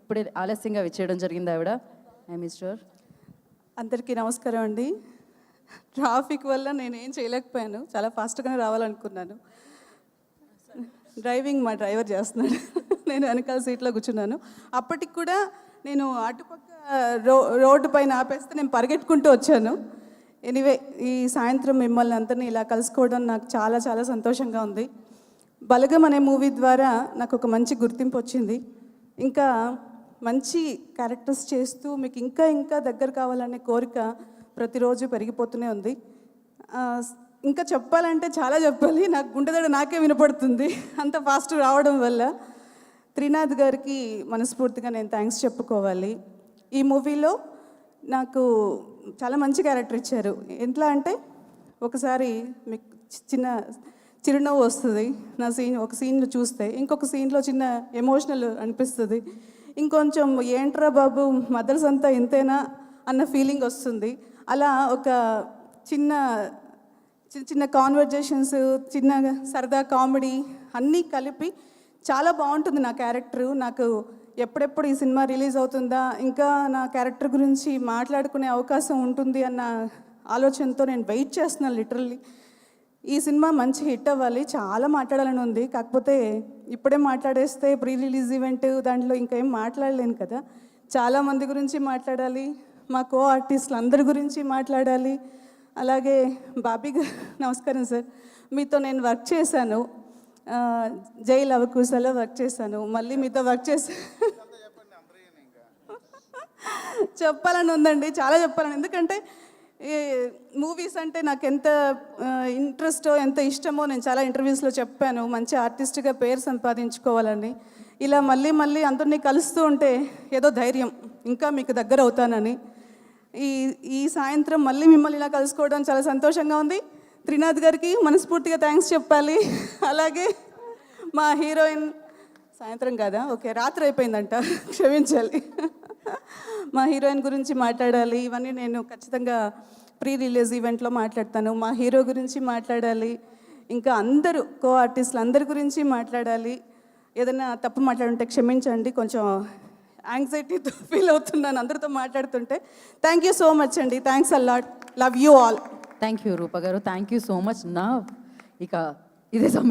ఇప్పుడే ఆలస్యంగా విచ్చేయడం జరిగింది ఆవిడ. మిస్టర్ అందరికీ నమస్కారం అండి. ట్రాఫిక్ వల్ల నేనేం చేయలేకపోయాను, చాలా ఫాస్ట్గానే రావాలనుకున్నాను. డ్రైవింగ్ మా డ్రైవర్ చేస్తున్నాడు, నేను వెనకాల సీట్లో కూర్చున్నాను. అప్పటికి కూడా నేను అటుపక్క రోడ్డు పైన ఆపేస్తే నేను పరిగెట్టుకుంటూ వచ్చాను. ఎనీవే, ఈ సాయంత్రం మిమ్మల్ని అందరినీ ఇలా కలుసుకోవడం నాకు చాలా చాలా సంతోషంగా ఉంది. బలగం అనే మూవీ ద్వారా నాకు ఒక మంచి గుర్తింపు వచ్చింది. ఇంకా మంచి క్యారెక్టర్స్ చేస్తూ మీకు ఇంకా ఇంకా దగ్గర కావాలనే కోరిక ప్రతిరోజు పెరిగిపోతూనే ఉంది. ఇంకా చెప్పాలంటే చాలా చెప్పాలి, నాకు గుండెదడ నాకే వినపడుతుంది అంత ఫాస్ట్ రావడం వల్ల. త్రినాథ్ గారికి మనస్ఫూర్తిగా నేను థ్యాంక్స్ చెప్పుకోవాలి. ఈ మూవీలో నాకు చాలా మంచి క్యారెక్టర్ ఇచ్చారు. ఎట్లా అంటే, ఒకసారి మీకు చిన్న చిరునవ్వు వస్తుంది నా ఒక సీన్లో చూస్తే, ఇంకొక సీన్లో చిన్న ఎమోషనల్ అనిపిస్తుంది, ఇంకొంచెం ఏంట్రా బాబు మదర్స్ అంతా ఇంతేనా అన్న ఫీలింగ్ వస్తుంది. అలా ఒక చిన్న చిన్న కాన్వర్జేషన్స్, చిన్న సరదా కామెడీ అన్నీ కలిపి చాలా బాగుంటుంది నా క్యారెక్టరు. నాకు ఎప్పుడెప్పుడు ఈ సినిమా రిలీజ్ అవుతుందా, ఇంకా నా క్యారెక్టర్ గురించి మాట్లాడుకునే అవకాశం ఉంటుంది అన్న ఆలోచనతో నేను వెయిట్ చేస్తున్నాను లిటరల్లీ. ఈ సినిమా మంచి హిట్ అవ్వాలి, చాలా మాట్లాడాలని ఉంది. కాకపోతే ఇప్పుడే మాట్లాడేస్తే ప్రీ రిలీజ్ ఈవెంట్ దాంట్లో ఇంకా ఏం మాట్లాడలేను కదా. చాలామంది గురించి మాట్లాడాలి, మా కో ఆర్టిస్టులు అందరి గురించి మాట్లాడాలి. అలాగే బాబీ గారు, నమస్కారం సార్, మీతో నేను వర్క్ చేశాను, జై లవకుశలో వర్క్ చేశాను. మళ్ళీ మీతో వర్క్ చెప్పాలని ఉందండి, చాలా చెప్పాలని. ఎందుకంటే ఈ మూవీస్ అంటే నాకు ఎంత ఇంట్రెస్టో ఎంత ఇష్టమో నేను చాలా ఇంటర్వ్యూస్లో చెప్పాను. మంచి ఆర్టిస్ట్గా పేరు సంపాదించుకోవాలని. ఇలా మళ్ళీ మళ్ళీ అందరినీ కలుస్తూ ఉంటే ఏదో ధైర్యం, ఇంకా మీకు దగ్గర అవుతానని. ఈ సాయంత్రం మళ్ళీ మిమ్మల్ని ఇలా కలుసుకోవడం చాలా సంతోషంగా ఉంది. త్రినాథ్ గారికి మనస్ఫూర్తిగా థ్యాంక్స్ చెప్పాలి. అలాగే మా హీరోయిన్, సాయంత్రం కాదా, ఓకే రాత్రి అయిపోయిందంట, క్షమించాలి. మా హీరోయిన్ గురించి మాట్లాడాలి. ఇవన్నీ నేను ఖచ్చితంగా ప్రీ రిలీజ్ ఈవెంట్లో మాట్లాడతాను. మా హీరో గురించి మాట్లాడాలి, ఇంకా అందరూ కో ఆర్టిస్టులు అందరి గురించి మాట్లాడాలి. ఏదైనా తప్పు మాట్లాడుంటే క్షమించండి, కొంచెం యాంగ్జైటీతో ఫీల్ అవుతున్నాను అందరితో మాట్లాడుతుంటే. థ్యాంక్ యూ సో మచ్ అండి, thanks a lot, love you all. Thank you Roopa garu, thank you so much. నా ఇక ఇదే సమయం